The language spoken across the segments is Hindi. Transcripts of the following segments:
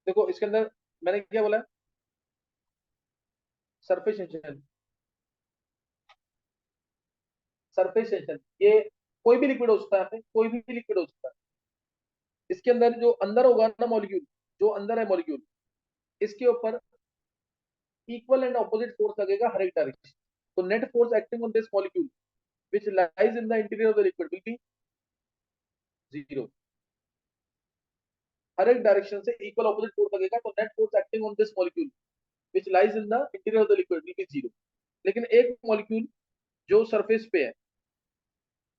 देखो इसके अंदर मैंने क्या बोला, सरफेस टेंशन। सरफेस टेंशन ये कोई भी लिक्विड हो सकता है, यहाँ पे कोई भी लिक्विड हो सकता है। इसके अंदर जो अंदर होगा ना मॉलिक्यूल, जो अंदर है मॉलिक्यूल, इसके ऊपर इक्वल एंड ऑपोजिट फोर्स लगेगा हर एक डायरेक्शन। तो net force acting on this molecule which lies in the interior of the liquid will be zero। हर एक डायरेक्शन से इक्वल ऑपोजिट फोर्स लगेगा, तो net force acting on this molecule which lies in the interior of the liquid will be zero। लेकिन एक मॉलिक्यूल जो सरफेस पे है,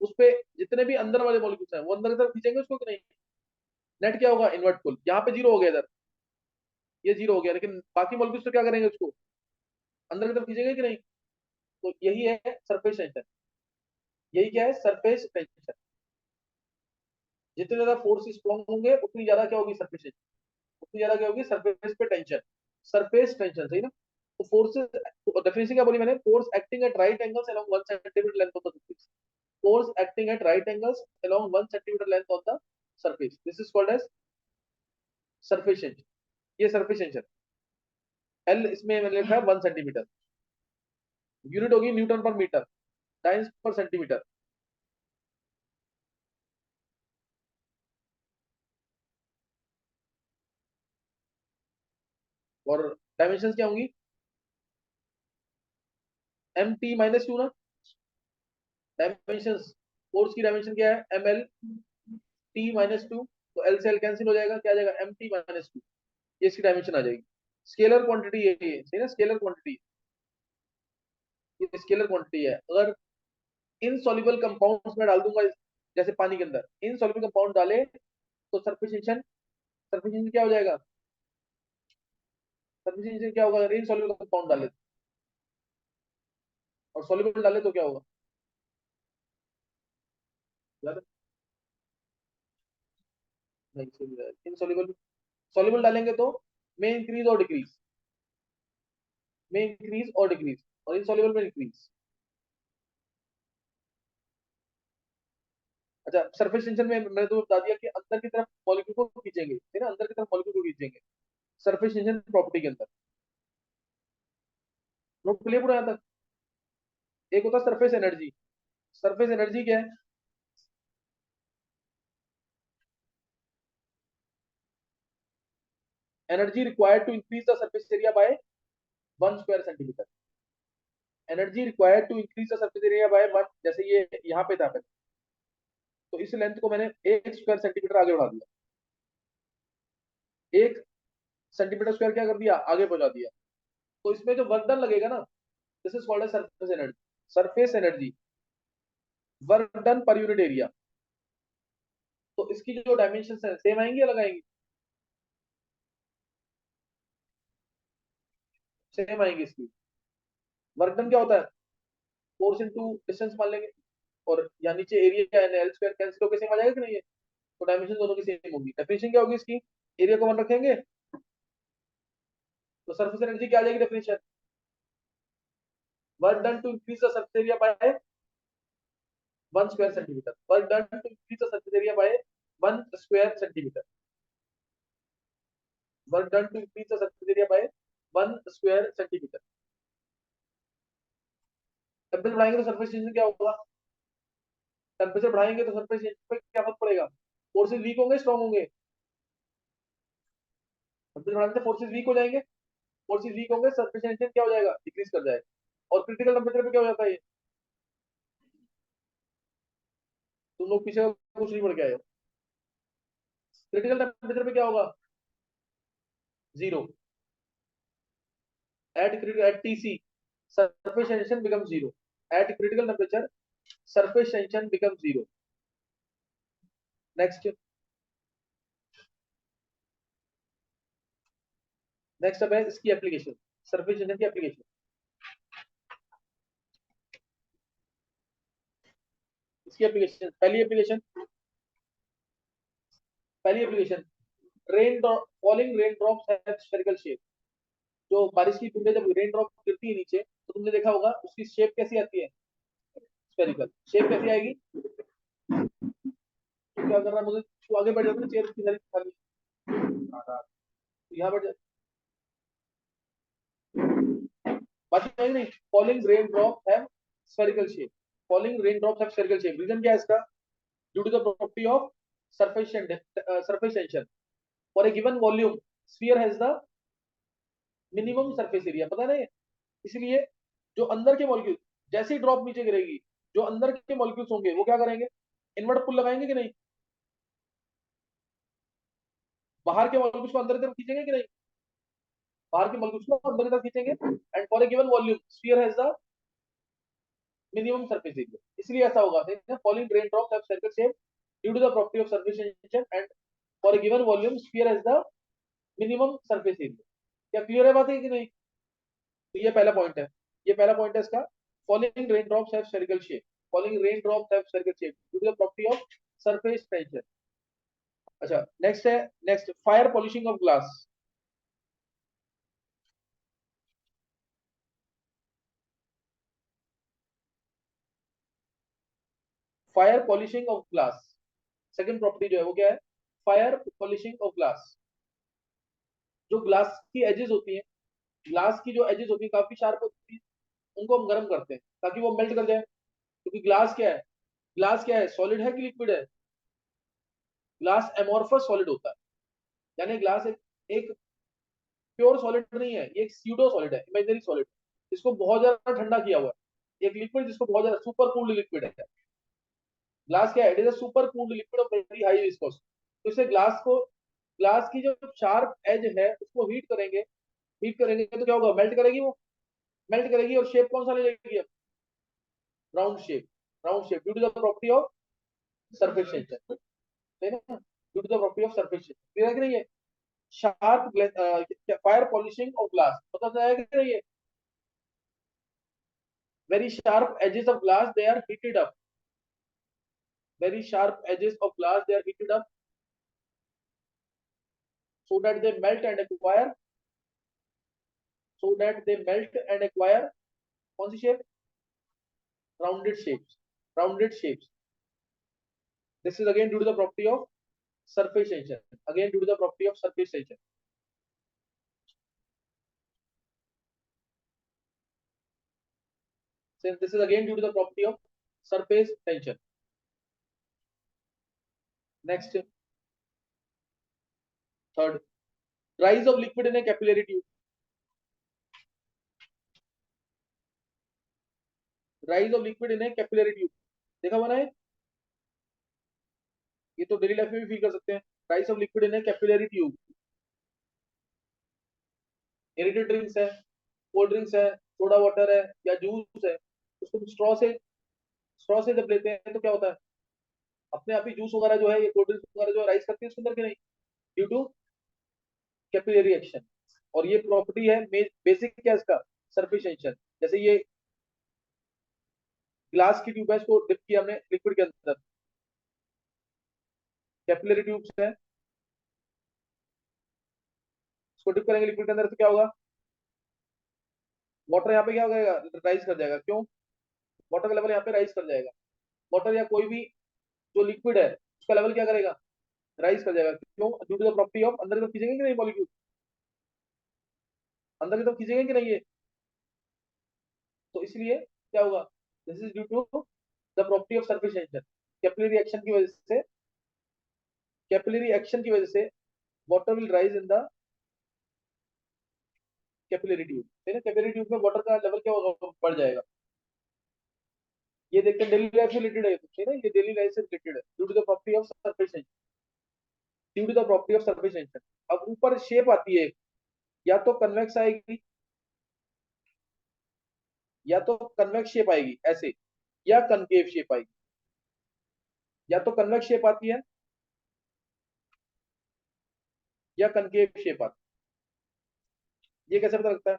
उस पे जितने भी अंदर वाले मॉलिक्यूल्स हैं वो अंदर की तरफ खींचेंगे उसको कि नहीं। नेट क्या होगा, इनवर्ट पुल। यहाँ पे जीरो हो गया, इधर ये जीरो हो गया, लेकिन बाकी मॉलिक्यूल्स तो क्या करेंगे, उसको अंदर की तरफ खींचेंगे कि नहीं। तो यही है सरफेस टेंशन। यही क्या है, सरफेस टेंशन। जितने ज्यादा फोर्स स्ट्रॉन्ग होंगे उतनी ज्यादा क्या होगी, सरफेस टेंशन। उतनी ज्यादा क्या होगी, सरफेस पे टेंशन। सरफेस टेंशन, सही ना। तो फोर्सेस, डेफिनेशन क्या बोली मैंने, force acting at right angles along 1 centimetre length of the surface. Force acting at right angles along 1 centimetre length of the surface, this is called as surface tension. ये सरफेस टेंशन। एल इसमें मैंने लिखा है 1 सेंटीमीटर। यूनिट होगी न्यूटन पर मीटर, टाइम्स पर सेंटीमीटर। और डायमेंशन क्या होंगी, एम टी माइनस टू ना। डायमेंशन, फोर्स की डायमेंशन क्या है, M L T minus to. तो एल से एल कैंसिल हो जाएगा, क्या आ जाएगा, एम टी माइनस टू। ये इसकी डायमेंशन आ जाएगी। स्केलर क्वांटिटी है ये, सही ना, स्केलर क्वांटिटी। ये स्केलर क्वांटिटी है। अगर इनसॉल्युबल कंपाउंड्स में डाल दूंगा जैसे पानी के अंदर इनसॉल्युबल कंपाउंड डाले, तो सरफेस टेंशन, सरफेस टेंशन क्या हो जाएगा, सरफेस टेंशन क्या होगा, अगर इनसॉल्युबल कंपाउंड डाले और सॉल्युबल डाले तो क्या होगा यार। नहीं, इनसॉल्युबल, सॉल्युबल डालेंगे तो में इंक्रीज और डिक्रीज, में इंक्रीज और डिक्रीज, और इनसॉल्युबल में इंक्रीज। अच्छा, सरफेस टेंशन में मैंने तो बता दिया कि अंदर की तरफ मॉलिक्यूल को खींचेंगे, है ना, अंदर की तरफ मॉलिक्यूल को खींचेंगे सरफेस टेंशन प्रॉपर्टी के अंदर। नोट क्लियर पूरा यहाँ तक। एक होता है सरफेस एनर्जी। सरफेस एनर्जी क्या है, energy required to increase the surface area by 1 square centimetre. Energy required to increase the surface area by 1, जैसे ये यहाँ पे था पहले, तो इस लेंथ को मैंने 1 स्क्वायर सेंटीमीटर आगे बढ़ा दिया। 1 सेंटीमीटर स्क्वायर क्या कर दिया, आगे पहुंचा दिया। तो इसमें जो वर्क डन लगेगा ना, this is called surface energy. Surface energy, work done per unit area. तो इसकी जो डायमेंशन है सेम आएंगी या लगाएंगी, सेम आएंगी इसकी। वर्क डन क्या होता है, फोर्स इनटू डिस्टेंस मान लेंगे, और या नीचे area N L square cancel होकर सेम आ जाएगा कि नहीं है। तो डायमेंशन दोनों की सेम होगी। डेफिनेशन क्या होगी इसकी, एरिया को वन रखेंगे, तो सरफेस एनर्जी क्या आ जाएगी definition, work done to increase the surface area by 1 square centimetre. Work done to increase the surface area by 1 square centimetre. Work done to increase the surface area by 1 square centimetre. Temperature बढ़ाएंगे तो सरफेस टेंशन क्या होगा, टेम्परेचर बढ़ाएंगे तो सरफेस टेंशन पे क्या फर्क पड़ेगा, फोर्सेस वीक होंगे स्ट्रॉन्ग होंगे। टेम्परेचर बढ़ाने से फोर्सेस वीक हो जाएंगे, फोर्सेस वीक होंगे, सरफेस टेंशन क्या हो जाएगा, डिक्रीज कर जाएगा। और क्रिटिकल टेम्परेचर पे क्या हो जाता है, तुम लोग पीछे कुछ नहीं पढ़ के आए हो। क्रिटिकल टेम्परेचर पे क्या होगा, zero. At TC surface tension become zero. At critical temperature surface tension become zero. Next, next अब है इसकी एप्लीकेशन, सरफेस टेंशन की एप्लीकेशन। इसकी एप्लीकेशन, पहली application, rain falling rain drops have spherical shape. जो बारिश की बूंदें जब रेन ड्रॉप गिरती है नीचे, तो तुमने देखा होगा उसकी शेप कैसी आती है, स्फेरिकल। शेप कैसी आएगी, तो क्या करना मुझे, तो आगे बढ़ जाता है, चेयर की सारी खाली। यहाँ पर बात है नहीं, falling rain drop have spherical shape, falling rain drop have spherical shape, reason क्या है इसका? Due to the property of surface tension for a given volume sphere has the minimum surface area, पता नहीं, इसलिए जो अंदर के मॉलिक्यूल जैसे ही ड्रॉप नीचे गिरेगी, जो अंदर के मॉलिक्यूल्स होंगे वो क्या करेंगे? इनवर्ट पुल लगाएंगे कि नहीं? बाहर के मॉलिक्यूल्स को अंदर की तरफ खींचेंगे कि नहीं? बाहर के मॉलिक्यूल्स को अंदर की तरफ खींचेंगे, and for a given volume sphere has the minimum surface area, इसलिए ऐसा होगा, ठीक है? Falling rain drops have circle shape due to the property of surface tension and for a given volume sphere has the minimum surface area. क्या क्लियर है बात है कि नहीं? तो ये पहला पॉइंट है, ये पहला पॉइंट है इसका, falling rain drops have spherical shape, falling rain drops have spherical shape due to the property of surface tension. अच्छा, नेक्स्ट है, next fire polishing of glass, fire polishing of glass, second property जो है वो क्या है? Fire polishing of glass. जो ग्लास की एजेस होती हैं, ग्लास की जो एजेस होती है काफी शार्प होती है, उनको हम गर्म करते हैं ताकि वो मेल्ट कर जाए, क्योंकि ग्लास क्या है? ग्लास क्या है, सॉलिड है कि लिक्विड है? ग्लास एमोर्फस सॉलिड होता है, यानी ग्लास एक प्योर सॉलिड नहीं है, ये एक स्यूडो सॉलिड है, इमेजिनरी सॉलिड, इसको बहुत ज्यादा ठंडा किया हुआ है, एक लिक्विड जिसको बहुत ज्यादा सुपर कूल्ड लिक्विड है। ग्लास क्या है? It is a super cooled liquid of very high viscosity. तो इसे ग्लास को, ग्लास की जो शार्प एज है उसको हीट करेंगे, हीट करेंगे तो क्या होगा? मेल्ट करेगी वो, मेल्ट करेगी, और शेप कौन सा ले लेगी? Round shape, round shape due to the property of surface tension, है ना? Due to the property of surface tension, clear है कि नहीं है? Sharp fire polishing of glass, पता चला है कि नहीं? ये very sharp edges of glass they are heated up, very sharp edges of glass they are heated up so that they melt and acquire, so that they melt and acquire कौन सी shape? Rounded shapes, rounded shapes. This is again due to the property of surface tension, again due to the property of surface tension. Since this is again due to the property of surface tension. Next, third, rise of liquid in a capillary tube, rise of liquid in a capillary tube, देखा हुआ ना है? ये तो डेली लाइफ में भी फील कर सकते हैं, rise of liquid in a capillary tube, aerated drinks है, कोल्ड ड्रिंक्स है, सोडा वाटर है, या जूस है, उसको स्ट्रॉ से, स्ट्रॉ से जब लेते हैं तो क्या होता है? अपने आप ही जूस वगैरह जो है, ये कोल्ड ड्रिंक्स वगैरह जो है राइज करती है उसके अंदर की नहीं, ड्यू टू कैपिलरी एक्शन। और ये प्रॉपर्टी है बेसिक क्या इसका? Surface tension. जैसे ये ग्लास की ट्यूब है, इसको डिप किया हमने लिक्विड के अंदर, कैपिलरी ट्यूब्स है, इसको डिप करेंगे लिक्विड के अंदर तो क्या होगा? वाटर यहाँ पे क्या हो जाएगा? राइज कर जाएगा, क्यों? वाटर का लेवल यहाँ पे राइज कर जाएगा, वाटर या कोई भी जो लिक्विड है उसका लेवल क्या करेगा? राइज कर जाएगा, क्यों? Due to the property of, अंदर की तरफ खींचेंगे कि नहीं मॉलिक्यूल, अंदर की तरफ खींचेंगे कि नहीं ये? तो इसलिए क्या होगा? This is due to the property of surface tension, capillary action की वजह से, कैपिलरी एक्शन की वजह से water will rise in the capillary tube, है ना? कैपिलरी ट्यूब में वाटर का लेवल क्या होगा? बढ़ जाएगा। ये देखते हैं डेली लाइफ से रिलेटेड है, है ना? ये डेली लाइफ से रिलेटेड है, due to the property of surface tension, due to the property of surface tension. अब ऊपर शेप आती है, या तो कन्वेक्स आएगी, या तो कन्वेक्स शेप आएगी ऐसे, या कनकेव शेप आएगी, या तो कन्वेक्स शेप आती है या कनकेव शेप आती है। ये कैसे पता लगता है?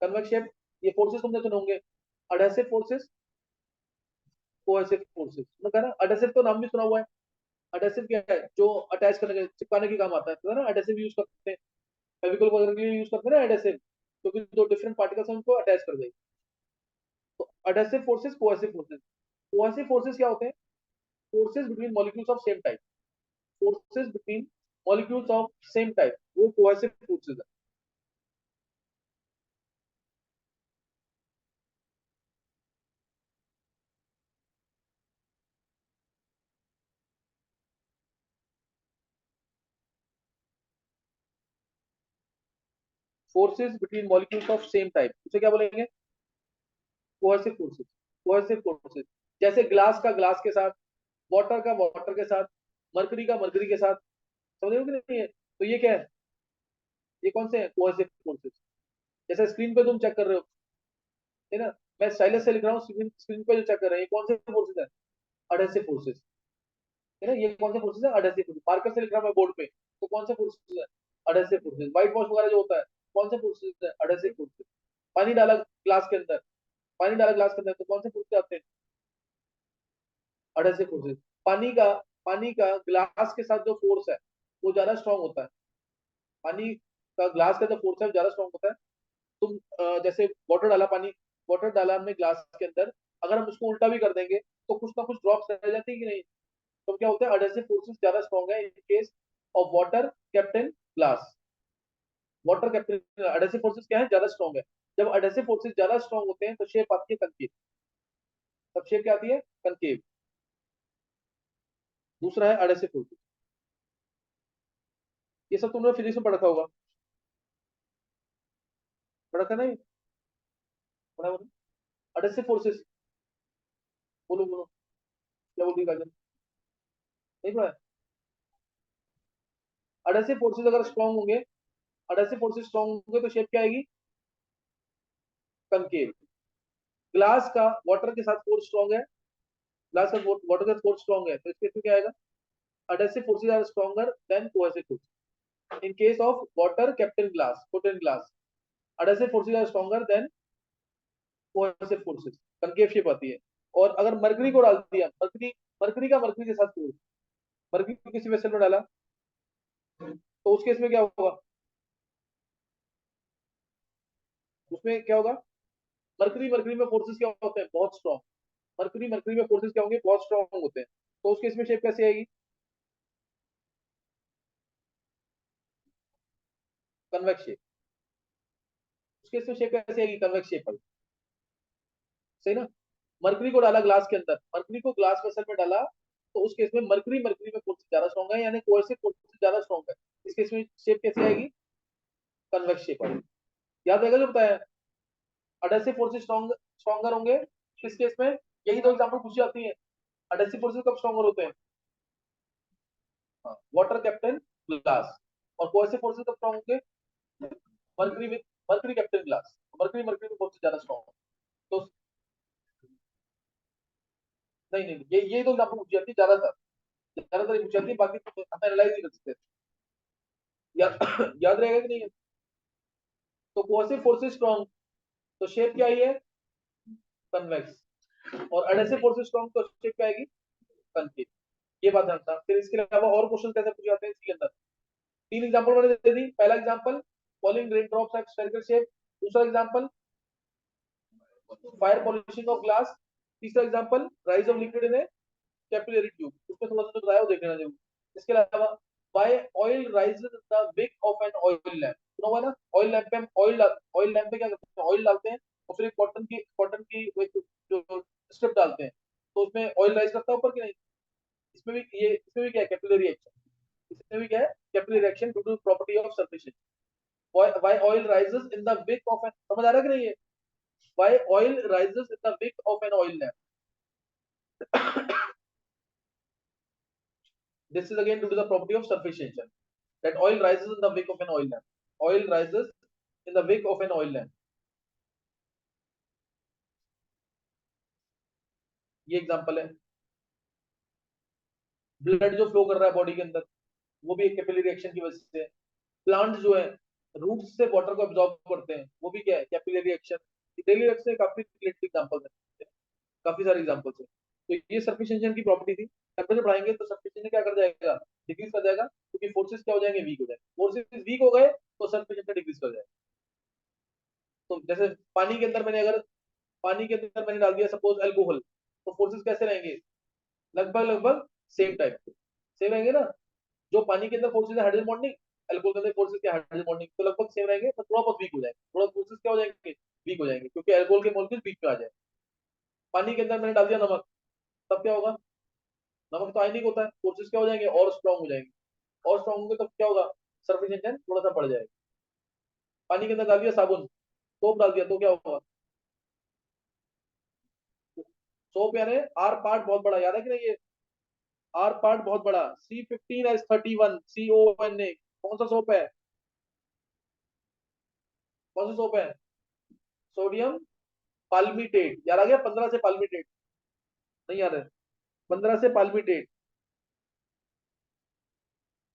कन्वेक्स शेप, ये फोर्सेस तुमने सुने होंगे, अडहेसिव फोर्सेस, कोहेसिव फोर्सेस, मतलब ना अडहेसिव तो नाम भी सुना हुआ है। अडहेसिव क्या है? जो अटैच करने के, चिपकाने के काम आता है ना? अडहेसिव यूज करते हैं, फेविकोल वगैरह के लिए यूज करते हैं ना एडहेसिव, क्योंकि दो डिफरेंट पार्टिकल्स हैं उनको अटैच कर देंगे। तो adhesive forces, cohesive forces, cohesive forces क्या होते हैं? Forces between molecules of same type, forces between molecules of same type, वो कोहेसिव फोर्सेस है। Forces between molecules of same type, उसे क्या बोलेंगे? Cohesive forces. कोहेसिव फोर्सेस, जैसे ग्लास का ग्लास के साथ, वाटर का वाटर के साथ, मरकरी का मरकरी के साथ। समझ रहे हो कि नहीं है? तो ये क्या है? ये कौन से हैं? Cohesive forces. जैसे स्क्रीन पे तुम चेक कर रहे हो, है ना, मैं स्टाइलस से लिख रहा हूँ, स्क्रीन स्क्रीन पे जो चेक कर रहे हैं, ये कौन से फोर्सेस है? Adhesive forces. है ना, ये कौन से फोर्सेस है? Adhesive forces. मार्कर से लिख रहा हूँ मैं बोर्ड पे, तो कौन से फोर्सेस है? Adhesive forces. व्हाइट वॉश वगैरह जो होता है, कौन से फोर्सेस है? Adhesive forces. पानी डाला ग्लास के अंदर, पानी डाला ग्लास के अंदर, तो कौन से फोर्सेस आते हैं? Adhesive forces. पानी का, पानी का ग्लास के साथ जो फोर्स है वो ज्यादा स्ट्रांग होता है। पानी का ग्लास का जो फोर्स है वो ज्यादा स्ट्रांग होता है। तुम जैसे वाटर डाला, पानी, वाटर डाला हमने ग्लास के अंदर, अगर हम उसको उल्टा भी कर देंगे तो कुछ ना कुछ ड्रॉप्स रह जाती है कि नहीं? तो क्या होता है? अडहेसिव फोर्सेस ज्यादा स्ट्रांग है in case of water kept in glass. Water kept in, adhesive forces क्या है? ज्यादा स्ट्रांग है। जब अडहेसिव फोर्सेस ज्यादा स्ट्रांग होते हैं तो शेप आती है कंकेव। तब शेप क्या आती है? कंकेव। दूसरा है अडहेसिव फोर्सेस। ये सब तुमने फिजिक्स में पढ़ा था होगा, पढ़ा था नहीं? पढ़ा होगा। अडहेसिव फोर्सेस, बोलो बोलो, क्या बोल रही है? नहीं पढ़ा? अडहेसिव फोर्सेस अगर स्ट्रांग होंगे, अडहेसिव फोर्सेस स्ट्रांग होंगे तो शेप क्या आएगी? कंकेव। ग्लास का वाटर के साथ फोर्स स्ट्रांग है, ग्लास का वाटर का फोर्स स्ट्रांग है, तो इसके इसमें क्या आएगा? adhesive forces are stronger than cohesive forces in case of water kept in glass, put in glass, adhesive forces are stronger than cohesive forces, concave shape आती है। और अगर मरकरी को डाल दिया, मरकरी, मरकरी का मरकरी के साथ फोर्स, मरकरी को किसी वेसल में डाला, तो उस केस में क्या होगा? उसमें क्या होगा? मरकरी, मरकरी में फोर्सेस क्या होते हैं? बहुत स्ट्रॉन्ग। मरकरी, मरकरी में फोर्सेस क्या होंगे? बहुत स्ट्रॉन्ग होते हैं। तो उस केस में शेप कैसे आएगी? Convex shape. उस केस में शेप कैसे आएगी? Convex shape. सही ना? मरकरी को डाला ग्लास के अंदर, मरकरी को ग्लास वेसल में डाला, तो उस केस में मरकरी, मरकरी में फोर्स ज्यादा स्ट्रॉन्ग है, यानी कोहेसिव फोर्स ज्यादा स्ट्रॉन्ग है। इस केस में शेप कैसी आएगी? कन्वेक्स शेप आएगी। याद रहेगा जो बताया? अडहेसिव फोर्सेस स्ट्रॉन्ग, स्ट्रॉन्गर होंगे किस केस में? यही दो एग्जांपल पूछी जाती है। अडहेसिव फोर्सेस कब स्ट्रॉन्गर होते हैं? Water captain glass. और कोहेसिव फोर्सेस कब स्ट्रॉन्ग होंगे? Mercury with, mercury captain glass. Mercury, mercury में फोर्स ज्यादा स्ट्रॉन्ग है। तो नहीं नहीं, ये दो एग्जांपल पूछी जाती है ज्यादातर, ज्यादातर ये पूछी जाती है, बाकी तो हम एनालाइज नहीं कर सकते। याद याद रहेगा कि नहीं? तो कोहेसिव फोर्सेस स्ट्रॉन्ग, तो शेप क्या आई है? कन्वेक्स। और एडहेसिव फोर्सेस स्ट्रॉन्ग, तो शेप क्या आएगी? कनकेव। ये बात जानता। फिर इसके अलावा और क्वेश्चन कैसे पूछे जाते हैं इसके अंदर? तीन एग्जांपल मैंने दे दी। पहला example, falling rain drops at spherical shape. दूसरा example, fire polishing of glass. तीसरा example, rise of liquid in a capillary tube. उसमें थोड़ा सा जो बताया वो देखना जरूर। इसके अलावा, why oil rises in the wick of an oil lamp. सुना हुआ ना? ऑयल लैंप पे हम ऑयल, ऑयल लैंप पे क्या करते हैं? ऑयल डालते हैं और फिर एक कॉटन की वो एक जो स्ट्रिप डालते हैं, तो उसमें ऑयल राइज करता है ऊपर कि नहीं? इसमें भी ये, इसमें भी क्या है? Capillary action. इसमें भी क्या है? Capillary action due to property of surface. Why oil rises in the wick of an, समझ आ रहा है कि नहीं है? Why oil rises in the wick of an oil lamp. This is again due to the property of surface tension. That oil rises in the wick of an oil lamp. Oil rises in the wick of an oil lamp. ये एग्जांपल है। ब्लड जो फ्लो कर रहा है बॉडी के अंदर, वो भी एक कैपिलरी रिएक्शन की वजह से है। प्लांट जो है रूट्स से वाटर को एब्जॉर्ब करते हैं, वो भी क्या है? Capillary reaction. डेली लाइफ से काफी रिलेटेड एग्जांपल्स हैं, काफी सारे एग्जांपल्स हैं। तो ये सरफेस टेंशन की प्रॉपर्टी थी। टेम्परेचर बढ़ाएंगे तो सरफेस टेंशन क्या कर जाएगा? डिक्रीज कर जाएगा, क्योंकि फोर्सेस क्या हो जाएंगे? वीक हो जाएंगे। फोर्सेस वीक हो गए तो सरफेस टेंशन डिक्रीज कर जाएगा। तो जैसे पानी के अंदर मैंने, अगर पानी के अंदर मैंने डाल दिया सपोज अल्कोहल, तो फोर्सेस कैसे रहेंगे? लगभग लगभग सेम टाइप के, सेम रहेंगे ना? जो पानी के अंदर फोर्सेज है हाइड्रोजन बॉन्डिंग, अल्कोहल के अंदर फोर्सेज क्या हाइड्रोजन बॉन्डिंग, तो लगभग सेम रहेंगे, पर थोड़ा बहुत वीक हो जाएंगे, थोड़ा फोर्सेज क्या हो जाएंगे, वीक हो जाएंगे, क्योंकि अल्कोहल के मॉलिक्यूल बीच में आ जाए। पानी के अंदर मैंने डाल दिया नमक, तब क्या होगा, नमक तो आयनिक होता है, फोर्सेज क्या हो जाएंगे और स्ट्रॉन्ग हो जाएंगे, और स्ट्रॉन्ग होंगे तब क्या होगा, सरफेस टेंशन थोड़ा सा बढ़ जाएगा। पानी के अंदर डाल दिया साबुन, सोप डाल दिया तो क्या होगा, सोप यानी आर पार्ट बहुत बड़ा, याद है कि नहीं ये, आर पार्ट बहुत बड़ा, C15H31 CONA, कौन सा सोप है, कौन सा सोप है, सोडियम पाल्मिटेट, याद आ गया, 15 से पाल्मिटेट, नहीं याद है, 15 से पाल्मिटेट,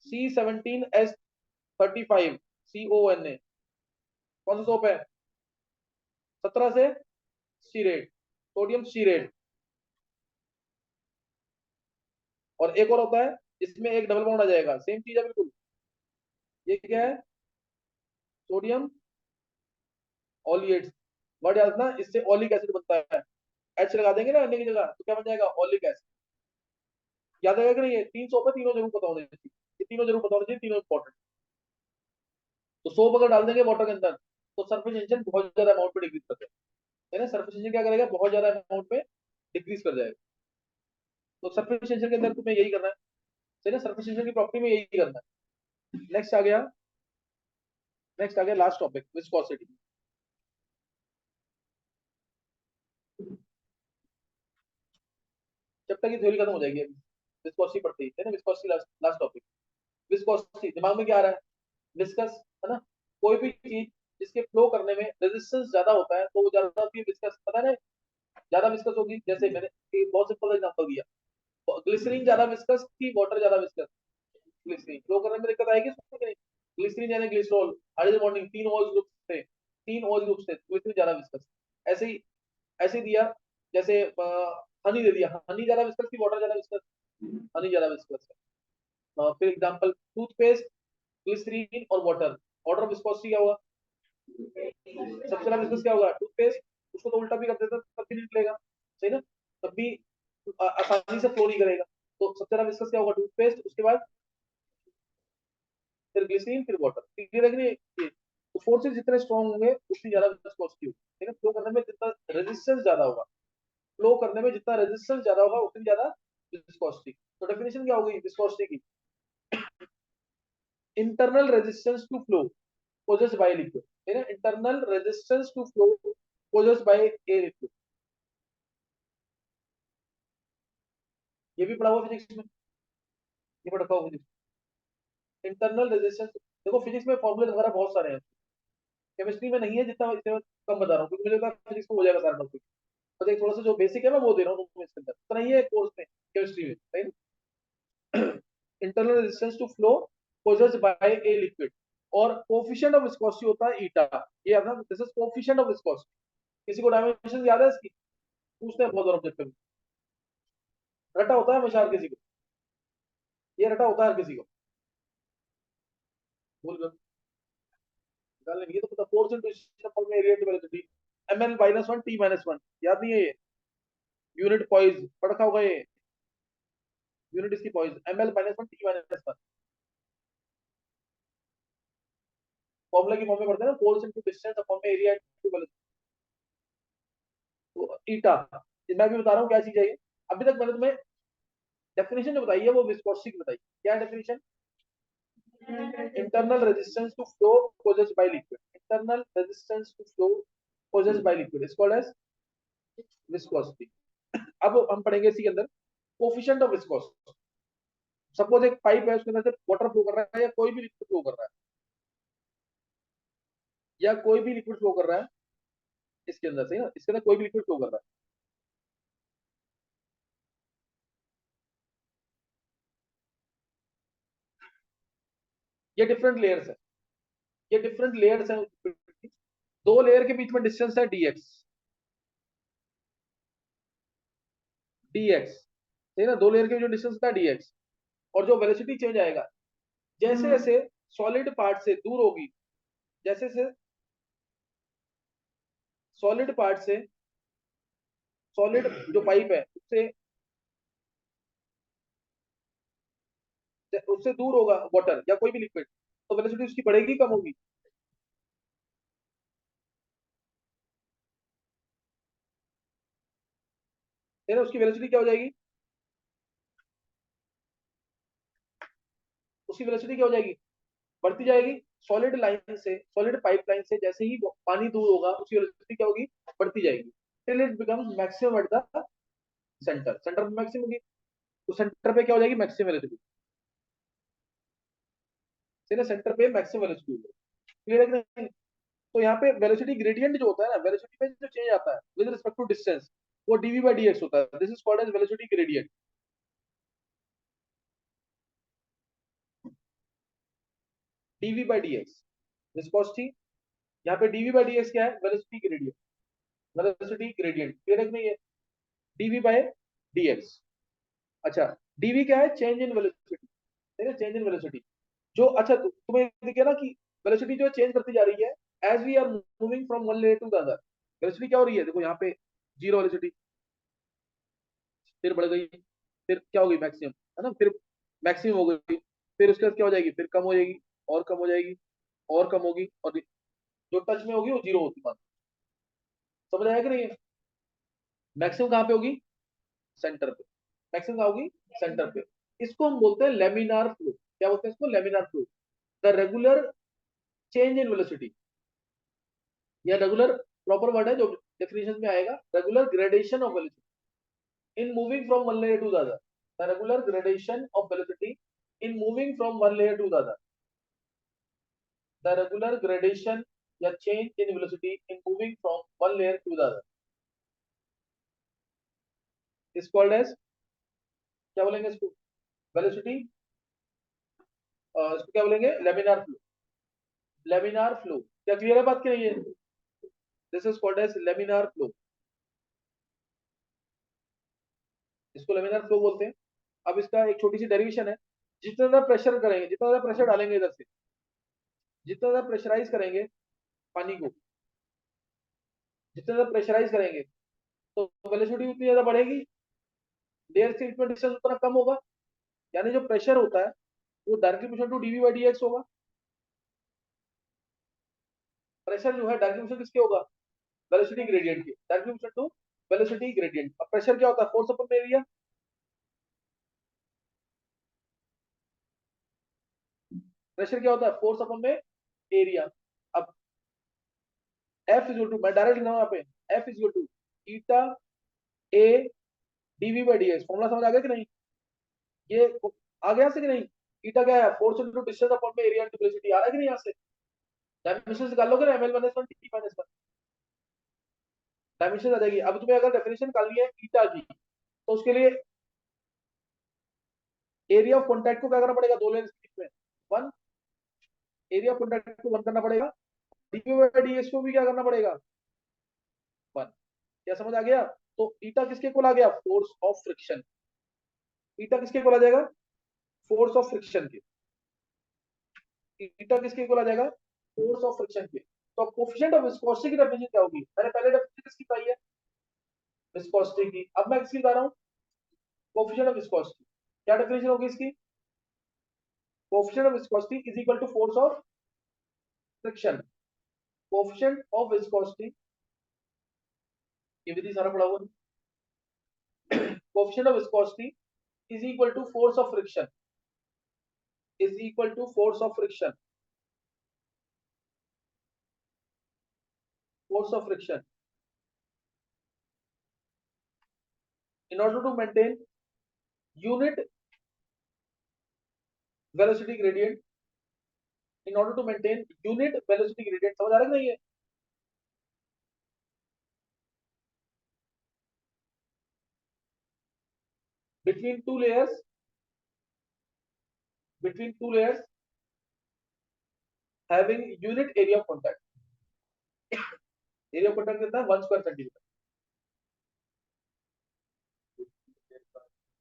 C17H35 CONA, कौन सा सोप है, 17 से सीरेट, सोडियम सीरेट। और एक और होता है, इसमें एक डबल बॉन्ड आ जाएगा, सेम चीज है बिल्कुल, ये क्या है, सोडियम ऑलिएट्स, वर्ड याद रखना, इससे ऑलिक एसिड बनता है, एच लगा देंगे ना अन्य की जगह तो क्या बन जाएगा, ऑलिक एसिड। याद आएगा कि नहीं, ये 300 पे तीनों जरूर पता होने चाहिए, ये तीनों जरूर पता होने चाहिए, तीनों इंपॉर्टेंट। तो सोप अगर डाल देंगे वाटर के अंदर तो सरफेस टेंशन बहुत ज्यादा अमाउंट पे डिक्रीज कर देगा, है ना, सरफेस टेंशन क्या करेगा, बहुत ज्यादा अमाउंट में डिक्रीज कर जाएगा। तो सरफेस टेंशन के अंदर तुम्हें यही करना है ना, सरफेस टेंशन की प्रॉपर्टी में यही करना है। नेक्स्ट आ गया लास्ट टॉपिक, विस्कोसिटी। जब तक ये थ्योरी खत्म हो जाएगी अभी, विस्कोसिटी पढ़ते ही है ना, viscosity last last topic. Viscosity दिमाग में क्या आ रहा है, विस्कस, है ना, कोई भी चीज जिसके फ्लो करने में रेजिस्टेंस ज्यादा होता है तो वो ज्यादा होती है विस्कस, पता है ना, ज्यादा विस्कस होगी, जैसे मैंने एक बहुत सिंपल एग्जांपल दिया, ग्लिसरीन ज्यादा विस्कस की वाटर ज्यादा विस्कस, ग्लिसरीन फ्लो करने में दिक्कत आएगी उसमें कि नहीं, ग्लिसरीन यानी ग्लिसरॉल, हाइड्रोजन बॉन्डिंग, तीन OH ग्रुप थे, तीन OH ग्रुप थे, ग्लिसरीन ज्यादा विस्कस। ऐसे ही ऐसे दिया, जैसे हनी दे दिया, हनी ज्यादा विस्कस की वाटर ज्यादा विस्कस, हनी ज्यादा विस्कस है। फिर एग्जांपल टूथपेस्ट, ग्लिसरीन और वाटर, ऑर्डर ऑफ विस्कोसिटी क्या हुआ, सबसे ज्यादा विस्कस क्या होगा, टूथपेस्ट, उसको तो उल्टा भी कर देता तब भी नहीं निकलेगा, सही ना, तब भी आसानी से फ्लो नहीं करेगा, तो सबसे ज्यादा विस्कस क्या होगा, टूथपेस्ट, उसके बाद फिर ग्लिसरीन फिर वाटर, क्लियर है कि नहीं ये, तो फोर्सेस जितने स्ट्रॉन्ग होंगे उतनी ज्यादा विस्कोसिटी होगी, ठीक है, फ्लो करने में जितना रेजिस्टेंस ज्यादा होगा, फ्लो करने में जितना रेजिस्टेंस ज्यादा होगा उतनी ज्यादा विस्कोसिटी। तो डेफिनेशन क्या होगी विस्कोसिटी की, internal resistance to flow possessed by liquid, है ना, internal resistance to flow possessed by a liquid, ये भी पढ़ा हुआ फिजिक्स में, ये पढ़ा हुआ फिजिक्स, इंटरनल रेजिस्टेंस। देखो फिजिक्स में फॉर्मूले वगैरह बहुत सारे हैं, केमिस्ट्री में नहीं है जितना इतना कम बता रहा हूँ, क्योंकि मुझे लगता है फिजिक्स में हो जाएगा सारा टॉपिक, तो एक थोड़ा सा जो बेसिक है मैं वो दे रहा हूँ तुमको इसके अंदर, इतना ही है कोर्स में केमिस्ट्री में, सही ना। Internal resistance to flow possessed by a liquid, और कोफिशिएंट ऑफ विस्कोसिटी होता है ईटा, ये आता है, this is coefficient of viscosity. किसी को डायमेंशन याद है इसकी, पूछते हैं बहुत ऑब्जेक्टिव, रटा होता है हमेशा हर किसी को, ये रटा होता है हर किसी को, भूल गए, निकाल लेंगे, ये तो पता, फोर्स इनटू सिस्टम में area to velocity, ml-1 t-1, याद नहीं है ये, यूनिट पॉइज पढ़ रखा होगा ये, यूनिट इसकी पॉइज ml-1 t-1, फॉर्मूला की फॉर्म में पढ़ते हैं ना, फोर्स इनटू डिस्टेंस अपॉन में एरिया टू वेलोसिटी, तो ईटा, मैं भी बता रहा हूँ क्या चीज है ये, अभी तक मैंने तुम्हें डेफिनेशन जो बताई है वो विस्कोसिटी की बताई, क्या definition, internal resistance to flow possessed by liquid, internal resistance to flow possessed by liquid is called as viscosity। अब हम पढ़ेंगे इसी के अंदर कोफिशिएंट ऑफ विस्कोसिटी। सपोज एक पाइप है, उसके अंदर से वाटर फ्लो कर रहा है, या कोई भी लिक्विड फ्लो कर रहा है, या कोई भी लिक्विड फ्लो कर रहा है इसके अंदर से ना, इसके अंदर कोई भी लिक्विड फ्लो कर रहा है, ये डिफरेंट लेयर्स है, ये डिफरेंट लेयर्स है, दो लेयर के बीच में डिस्टेंस है dx, dx, सही ना, दो लेयर के जो डिस्टेंस था dx, और जो वेलोसिटी चेंज आएगा जैसे जैसे सॉलिड पार्ट से दूर होगी, जैसे से सॉलिड पार्ट से, सॉलिड जो पाइप है उससे, उससे दूर होगा वाटर या कोई भी लिक्विड, तो वेलोसिटी उसकी बढ़ेगी कम होगी? है ना, उसकी वेलोसिटी क्या हो जाएगी? उसकी वेलोसिटी क्या हो जाएगी? बढ़ती जाएगी। सॉलिड लाइन से, सॉलिड पाइपलाइन से जैसे ही पानी दूर होगा उसकी वेलोसिटी क्या होगी? बढ़ती जाएगी, till it becomes maximum at the centre. Centre पे मैक्सिमम होगी, तो सेंटर पे क्या हो जाएगी? Maximum velocity. है ना, सेंटर पे मैक्सिमम वेलोसिटी होगी। क्लियर है कि नहीं? तो यहाँ पे वेलोसिटी ग्रेडियंट जो होता है ना, वेलोसिटी में जो चेंज आता है विद रिस्पेक्ट टू डिस्टेंस, वो डीवी बाई डी एक्स होता है। This is called as velocity gradient. D v by d x viscosity, यहाँ पे डीवी बाई डी एक्स क्या है? Velocity gradient. Velocity gradient clear है कि नहीं है? D v by d x. अच्छा, डीवी क्या है? Change in velocity. ठीक है, चेंज इन वेलोसिटी। जो अच्छा तुम्हें दिखे ना कि वेलोसिटी जो चेंज करती जा रही है as we are moving from one layer to the other. Velocity क्या हो रही है? देखो यहाँ पे जीरो वेलोसिटी, फिर बढ़ गई, फिर क्या हो गई? मैक्सिमम, है ना, फिर मैक्सिमम हो गई, फिर उसके बाद क्या हो जाएगी? फिर कम हो जाएगी, और कम हो जाएगी, और कम होगी, और जो टच में होगी वो जीरो होती है। समझ आया कि नहीं? मैक्सिमम कहाँ पे होगी? सेंटर पे। मैक्सिमम कहाँ होगी? सेंटर पे। इसको हम बोलते हैं लेमिनार फ्लो। क्या बोलते हैं इसको? Laminar flow. The regular change in velocity, या रेगुलर प्रॉपर वर्ड है जो डेफिनेशन में आएगा, regular gradation of velocity in moving from one layer to the other. The regular gradation of velocity in moving from one layer to the other. The regular gradation या change in velocity in moving from one layer to the other is called as, क्या बोलेंगे इसको? वेलोसिटी, इसको क्या बोलेंगे? Laminar flow. लेमिनार फ्लो, क्या क्लियर है बात की नहीं है? This is called as laminar flow. इसको लेमिनार फ्लो बोलते हैं। अब इसका एक छोटी सी डेरिवेशन है। जितना ज्यादा प्रेशर करेंगे, जितना ज्यादा प्रेशर डालेंगे इधर से, जितना ज्यादा प्रेशराइज करेंगे पानी को, जितना ज्यादा प्रेशराइज करेंगे तो वेलोसिटी उतनी ज्यादा बढ़ेगी, लेयर से इतना डिस्टेंस उतना कम होगा। यानी जो प्रेशर होता है वो directly proportional to d v by d x होगा। प्रेशर जो है डायरेक्टली प्रोपोर्शनल किसके होगा? वेलोसिटी ग्रेडियंट के, directly proportional to velocity gradient. अब प्रेशर क्या होता है? फोर्स अपन एरिया। प्रेशर क्या होता है? फोर्स अपन में एरिया। अब एफ इज टू, मैं डायरेक्ट लिख रहा हूँ यहाँ पे, F is to eta A d v by d x. Formula समझ आ गया कि नहीं? ये आ गया से कि नहीं? ईटा क्या है? फोर्स इनटू डिस्टेंस अपॉन में एरिया इनटू वेलोसिटी। आ रहा है कि नहीं यहाँ से? डायमेंशन निकाल लोगे ना, ML minus one T minus one, dimension आ जाएगी। अब तुम्हें अगर डेफिनेशन निकालनी है ईटा की, तो उसके लिए एरिया ऑफ कॉन्टैक्ट को क्या करना पड़ेगा? दो लेंस के बीच में वन, एरिया ऑफ कॉन्टैक्ट को वन करना पड़ेगा। डीपी बाई डी एक्स को भी क्या करना पड़ेगा? वन। क्या समझ आ गया? तो ईटा किसके इक्वल आ गया? Force of friction. ईटा किसके इक्वल आ जाएगा? फोर्स ऑफ फ्रिक्शन के। ईटा किसके इक्वल आ जाएगा? फोर्स ऑफ फ्रिक्शन के। तो कोफिशिएंट ऑफ विस्कोसिटी की डेफिनेशन क्या होगी? मैंने पहले डेफिनेशन किसकी बताई है? विस्कोसिटी की। अब मैं किसकी बता रहा हूँ? Coefficient of viscosity. क्या डेफिनेशन होगी इसकी? Coefficient of viscosity is equal to force of friction. Coefficient of viscosity, ये विधि सारा पढ़ा हुआ है। Coefficient of viscosity is equal to force of friction, is equal to force of friction, force of friction. In order to maintain unit velocity gradient, in order to maintain unit velocity gradient, समझ आ रहा है नहीं है? between two layers, between two layers having unit area of contact, area of contact कितना है? 1 square centimeter,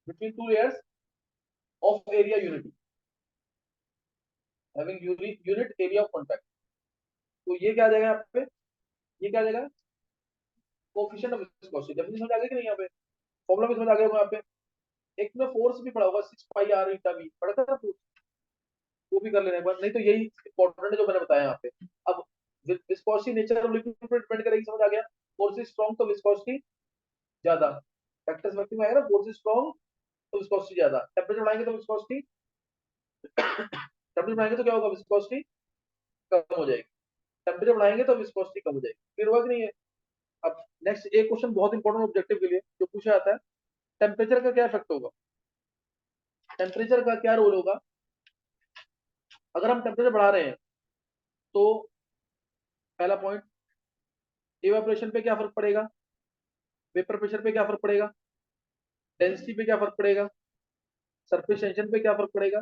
between two layers of area unity having unit area of contact। तो ये क्या आ जाएगा यहाँ पे? ये क्या आ जाएगा? Coefficient of viscosity. डेफिनेशन समझ आ गया कि नहीं? यहाँ पे फॉर्मूला भी समझ आ गया यहाँ पे। एक में फोर्स भी पढ़ा होगा, 6 पाई आर ईटा वी पढ़ा था ना फोर्स। वो भी कर लेना एक बार, नहीं तो यही इंपॉर्टेंट है जो मैंने बताया यहाँ पे। अब विस्कोसिटी नेचर ऑफ लिक्विड पर डिपेंड करेगी, समझ आ गया। फोर्स इज स्ट्रॉन्ग तो विस्कोसिटी ज्यादा, फैक्टर्स वर्किंग में आएगा ना, फोर्स इज स्ट्रॉन्ग तो विस्कोसिटी ज्यादा, टेम्परेचर बढ़ाएंगे तो विस्कोसिटी, टेम्परेचर बढ़ाएंगे तो क्या होगा, विस्कोसिटी कम हो जाएगी, टेम्परेचर बढ़ाएंगे तो विस्कोसिटी कम हो जाएगी, फिर हुआ कि नहीं है। अब नेक्स्ट एक क्वेश्चन बहुत इंपॉर्टेंट ऑब्जेक्टिव के लिए जो पूछा जाता है, टेम्परेचर का क्या इफेक्ट होगा, टेम्परेचर का क्या रोल होगा अगर हम टेम्परेचर बढ़ा रहे हैं। तो पहला पॉइंट, इवेपोरेशन पे क्या फर्क पड़ेगा, वेपर प्रेशर पे क्या फर्क पड़ेगा, डेंसिटी पे क्या फर्क पड़ेगा, सरफेस टेंशन पे क्या फर्क पड़ेगा,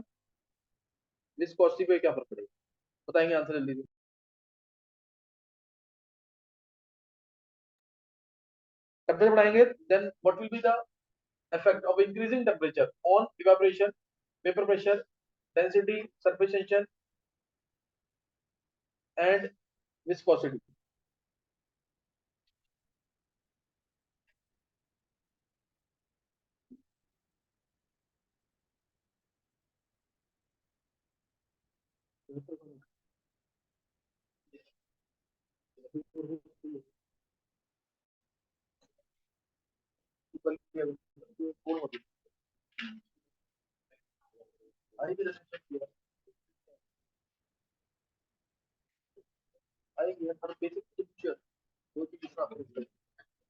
विस्कोसिटी पे क्या फर्क पड़ेगा, बताएंगे आंसर जल्दी से। टेम्परेचर बढ़ाएंगे then what will be the effect of increasing temperature on evaporation, vapor pressure, density, surface tension and viscosity.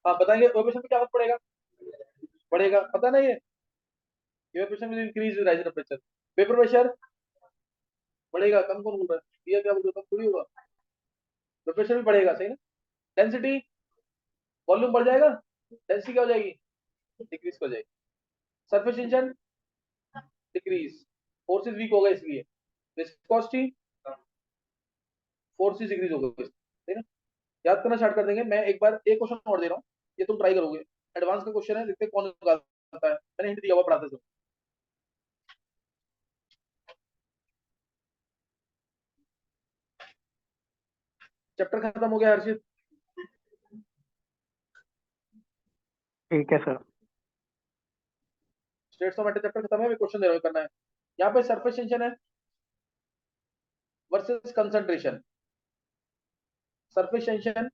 हाँ बताएंगे इवेपोरेशन पे क्या फर्क पड़ेगा, बढ़ेगा, पता ना ये, evaporation will increase rise temperature, vapour pressure बढ़ेगा, कम कौन बोल रहा है, ये क्या बोल रहा है, थोड़ी होगा, वेपर प्रेशर भी बढ़ेगा, सही ना। डेंसिटी, वॉल्यूम बढ़ जाएगा, डेंसिटी क्या हो जाएगी, डिक्रीज हो जाएगी, surface tension decrease, forces weak होगा इसलिए, विस्कोसिटी फोर्सेस डिक्रीज होगा, सही ना। याद करना स्टार्ट कर देंगे, मैं एक बार एक क्वेश्चन और दे रहा हूँ, ये तुम ट्राई करोगे, एडवांस का क्वेश्चन है, देखते हैं कौन निकालता है, मैंने हिंट दिया हुआ पढ़ाते समय। चैप्टर खत्म हो गया हर्षित, ठीक है sir. States of matter chapter खत्म है, क्वेश्चन दे रहा हूँ, करना है। यहाँ पे सरफेस टेंशन है versus concentration, surface tension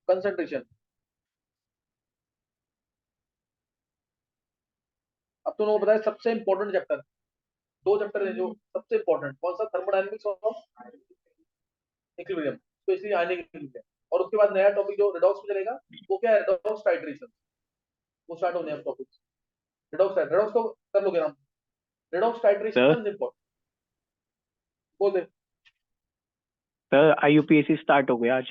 concentration. अब तुम लोगों को बताया सबसे इंपॉर्टेंट चैप्टर, दो चैप्टर है जो सबसे इंपॉर्टेंट, कौन सा, thermodynamics of equilibrium, specially ionic equilibrium, और उसके बाद नया टॉपिक जो रेडॉक्स में चलेगा, वो क्या है, रेडॉक्स टाइट्रेशन, वो स्टार्ट होने हैं टॉपिक, रेडॉक्स को कर लोगे ना, रेडॉक्स सर टाइट्रेशन इंपॉर्टेंट, बोल दे। सर IUPAC स्टार्ट हो गया आज।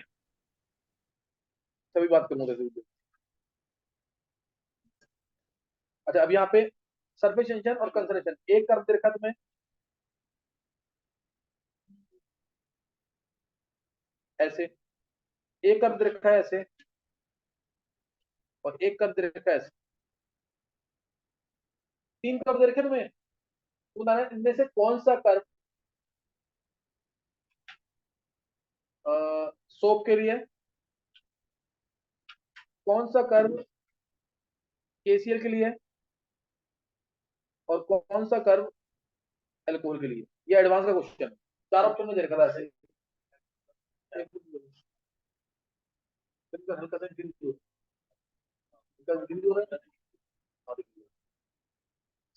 सभी बात करूंगा जैसे, अच्छा अब यहाँ पे सरफेस टेंशन और कंसंट्रेशन, एक कर्व दे रखा तुम्हें ऐसे, एक कर्व दे रखा है ऐसे, और एक कर्व दे रखा है ऐसे, तीन कर्व दे रखे तुम्हें, तो बताना इनमें से कौन सा कर्व सोप के लिए, कौन सा कर्व केसीएल के लिए, और कौन सा कर्व एल्कोहल के लिए। ये एडवांस का क्वेश्चन है, चार ऑप्शन में दे रखा था ऐसे, हल्का सा इंक्रीज हो रहा है,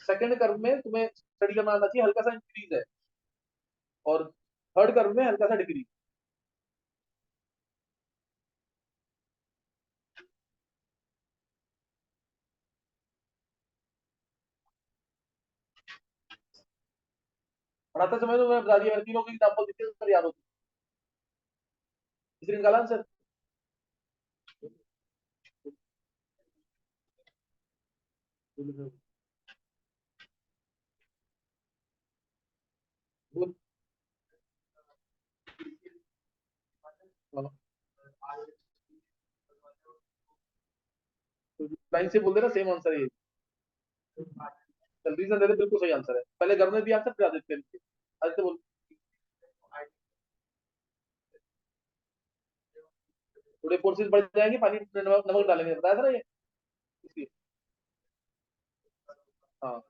सेकंड कर्व में तुम्हें स्टडी करना आना चाहिए, हल्का सा इंक्रीज है, और थर्ड कर्व में हल्का सा डिक्रीज। पढ़ाते समय तो मैं बता दिया, तीनों की एग्जांपल दिखे तो याद होती, इसलिए निकाला आंसर। लाइन से बोल देना सेम आंसर है, रीजन दे दे, बिल्कुल सही आंसर है, पहले घर में दिया आंसर फिर आदित्य ने, आदित्य बोल, थोड़े फोर्सेस बढ़ जाएंगे, पानी नमक नमक डालेंगे, बताया था ना ये, इसलिए। हाँ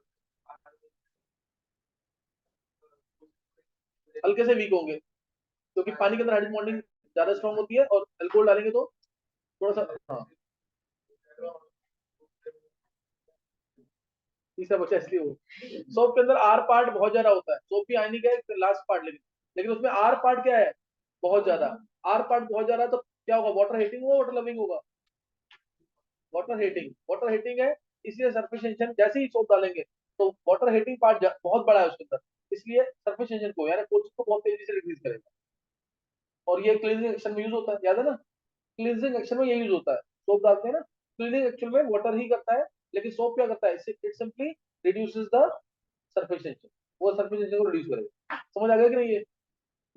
हल्के से वीक होंगे, क्योंकि पानी के अंदर हाइड्रोजन बॉन्डिंग ज्यादा स्ट्रांग होती है, और अल्कोहल डालेंगे तो थोड़ा सा, हाँ तीसरा बचा इसलिए वो। सोप के अंदर आर पार्ट बहुत ज्यादा होता है, सोप की आयनिक है लास्ट पार्ट, लेकिन उसमें आर पार्ट क्या है, बहुत ज्यादा। आर पार्ट बहुत ज्यादा, तो क्या होगा, वाटर हीटिंग होगा, वाटर लविंग होगा, वाटर हीटिंग है। इसलिए सरफेस टेंशन जैसे ही सोप डालेंगे तो वाटर हीटिंग पार्ट बहुत बड़ा है उसके अंदर, इसलिए सरफेस टेंशन को यानी फोर्स को बहुत तेजी से रिलीज करेगा। और ये क्लीनिंग एक्शन में यूज होता है, याद है ना, क्लींजिंग एक्शन में ये यूज होता है, सोप डालते हैं ना, क्लीनिंग एक्शन में वाटर ही करता है, लेकिन सोप क्या करता है, it simply reduces the surface tension, वो सरफेस टेंशन को रिड्यूस करेगा। समझ आ गया कि नहीं, ये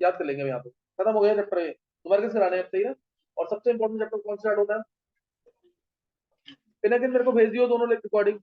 याद कर लेंगे हम यहाँ पे। खत्म हो गया चैप्टर, ये तुम्हारे किस कराने हैं, सही ना। और सबसे इंपॉर्टेंट चैप्टर कौन सा स्टार्ट होता है, पिनाकिन मेरे को भेज दियो दोनों रिकॉर्डिंग।